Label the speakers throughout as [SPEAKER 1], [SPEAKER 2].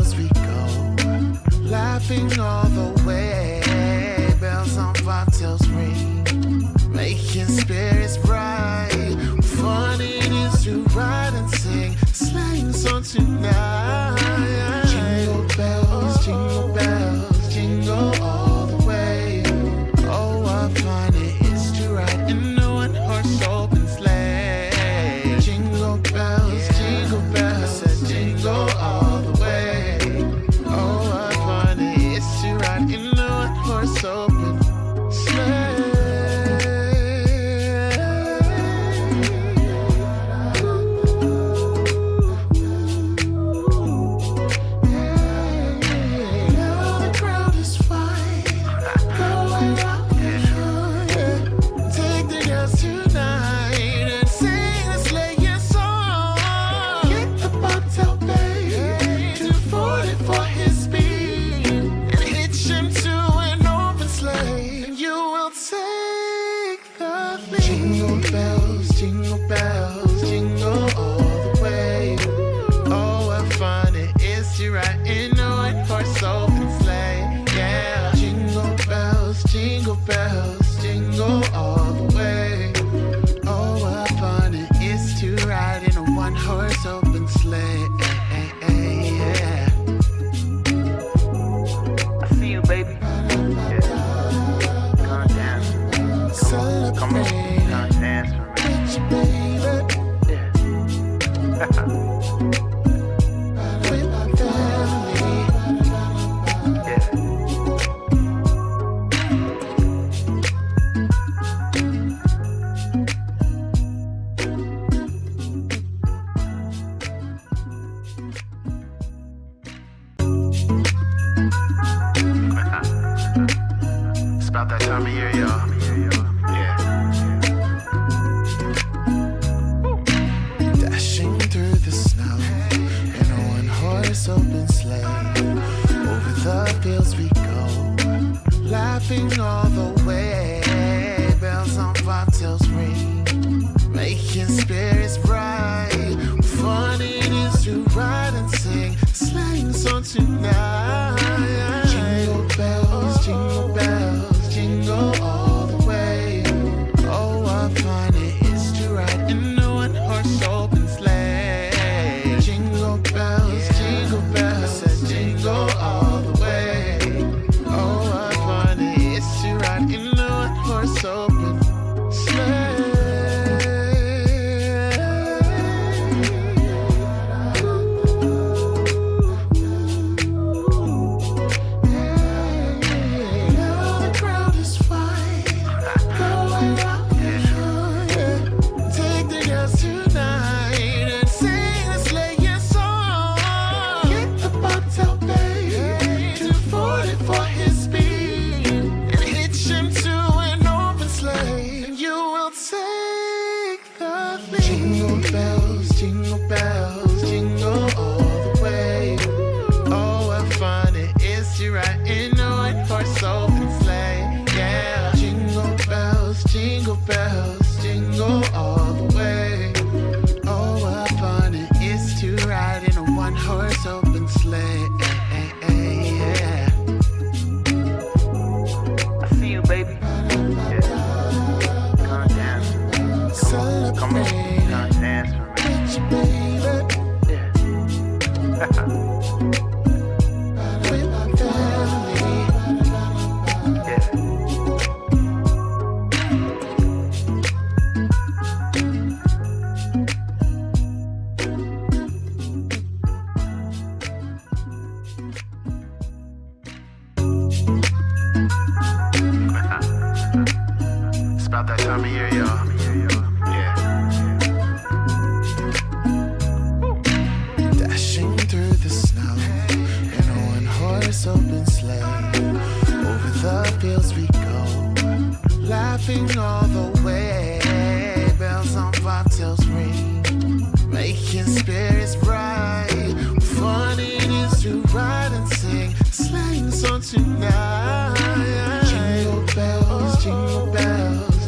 [SPEAKER 1] fields we go, laughing all the way. Bells on bobtails ring, making spirits bright. Fun it is to ride and sing, sleighing song tonight. Jingle bells, jingle all the way. Oh, what fun it is to ride in a one-horse open sleigh. Jingle bells, I said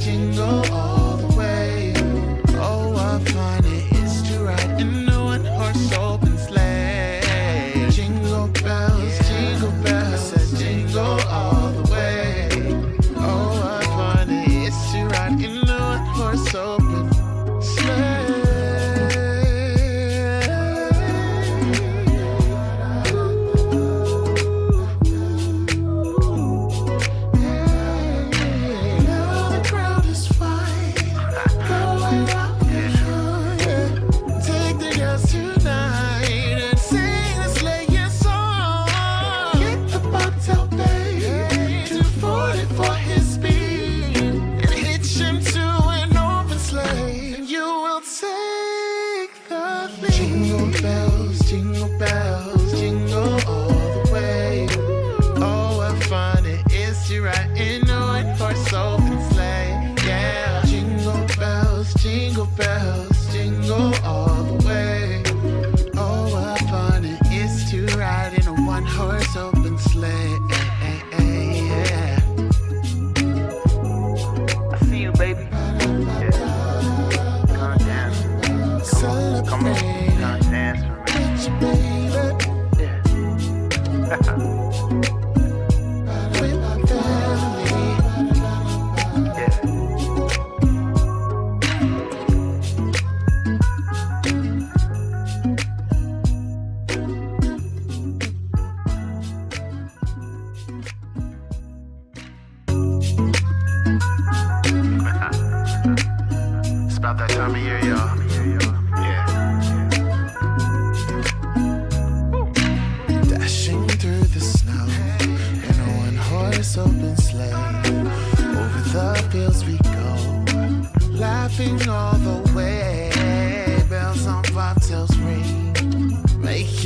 [SPEAKER 1] jingle all the way. Oh, what fun it is to ride in a one-horse open sleigh. Jingle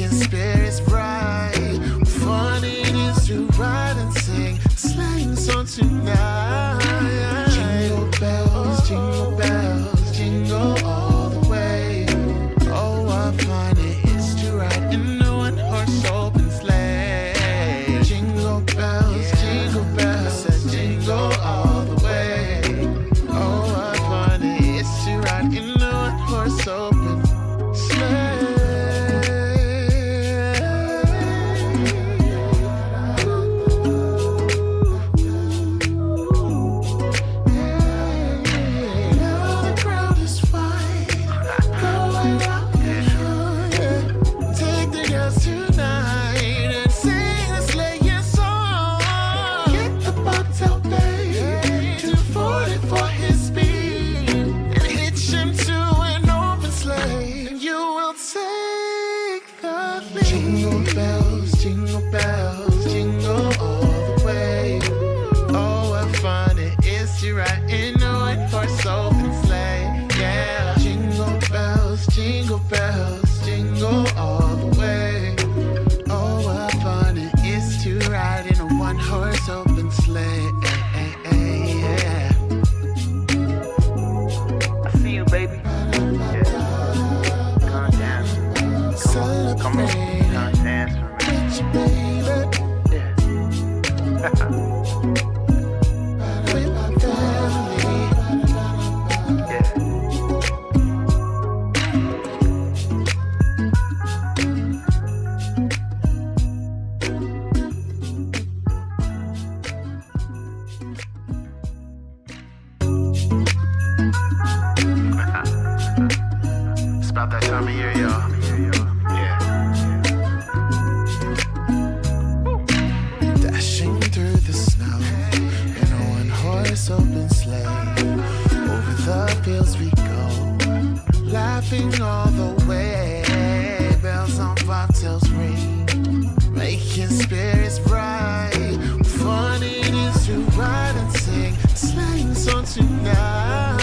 [SPEAKER 1] making spirits bright. Fun it is to ride and sing slang song tonight. Jingle bells, jingle all the way. Oh, what fun it is to ride in a one-horse open sleigh. Jingle bells, jingle all the way. Oh, what fun it is to ride in a one-horse open sleigh. Jingle bells, jingle all the way. Oh, what fun it is to ride in a one-horse open sleigh. Yeah, jingle bells, jingle all the way. Oh, what fun it is to ride in a one-horse open sleigh. Yeah.
[SPEAKER 2] I see you, baby. Yeah. Come dance. Come on. Come dance for me. Yeah.
[SPEAKER 1] With my family.
[SPEAKER 2] Yeah. It's about that time of year, y'all. Yeah.
[SPEAKER 1] Dashing through the snow in a one-horse open sleigh. Over the fields we go, laughing all the way. Bells on bobtails ring, making spirits bright. Fun it is to ride and sing slang song tonight.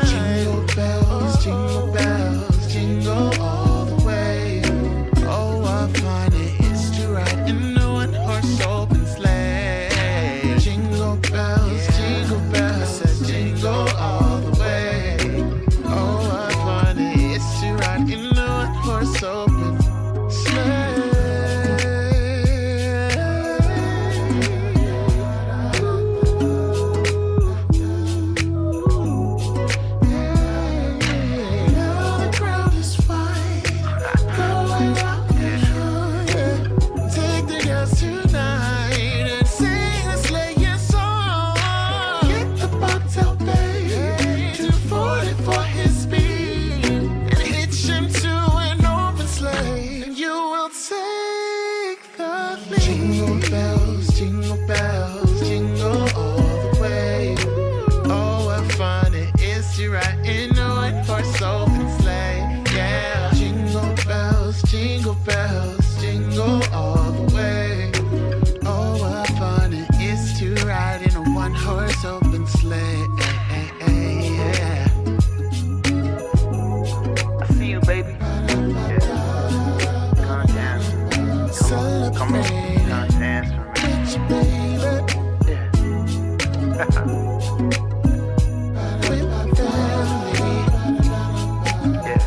[SPEAKER 1] Jingle bells, jingle all the way. Oh, what fun it is to ride in a one-horse open sleigh. Jingle bells, jingle all the way. Oh, what fun it is to ride in a one-horse open sleigh. Jingle bells, jingle all the way. Oh, what fun it is to ride in a one-horse open sleigh. Yeah, jingle bells, jingle all the way. Oh, what fun it is to ride in a one-horse open sleigh. Yeah.
[SPEAKER 2] I see you, baby. Yeah. Come dance. Come on. Come dance for me. Yeah.
[SPEAKER 1] With my family.
[SPEAKER 2] Yeah.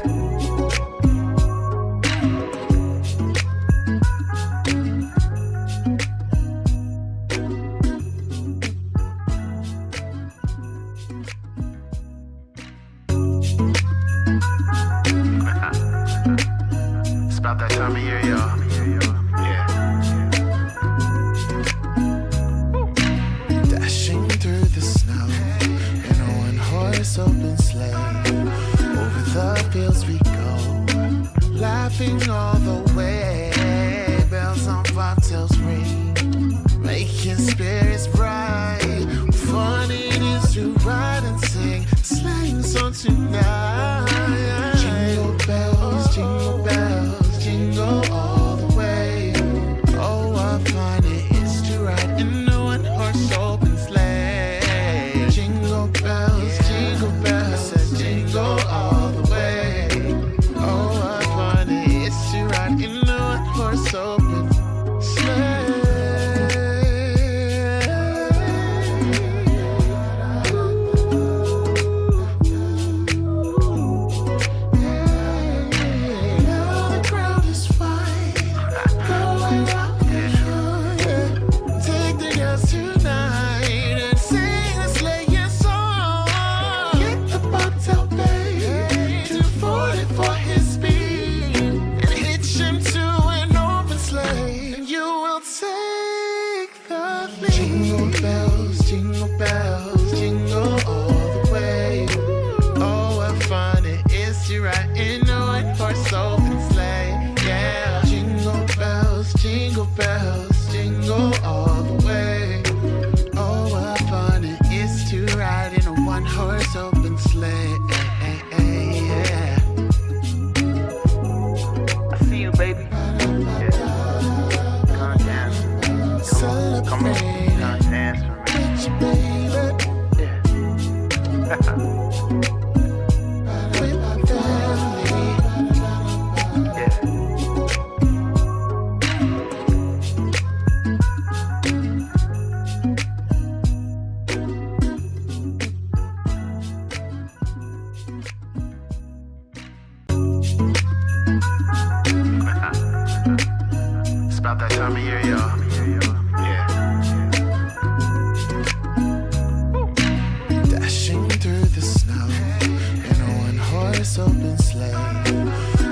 [SPEAKER 2] It's about that time of year, y'all. Yeah.
[SPEAKER 1] Dashing through the snow in a one-horse open sleigh. Over the fields we go, laughing all the way. Bells on bobtails ring, making spirits bright. Fun it is to ride and sing slang song tonight. Jingle bells, jingle all the way. Oh, what fun it is to ride in a one-horse open sleigh. Jingle bells, jingle all the way. Oh, what fun it is to ride in a
[SPEAKER 2] about that time of year, y'all. Yeah.
[SPEAKER 1] Dashing through the snow in a one-horse open sleigh.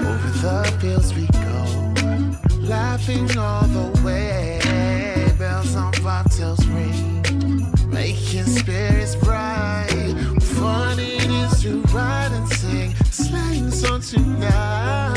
[SPEAKER 1] Over the fields we go, laughing all the way. Bells on bobtails ring, making spirits bright. Fun it is to ride and sing, sleighing song tonight.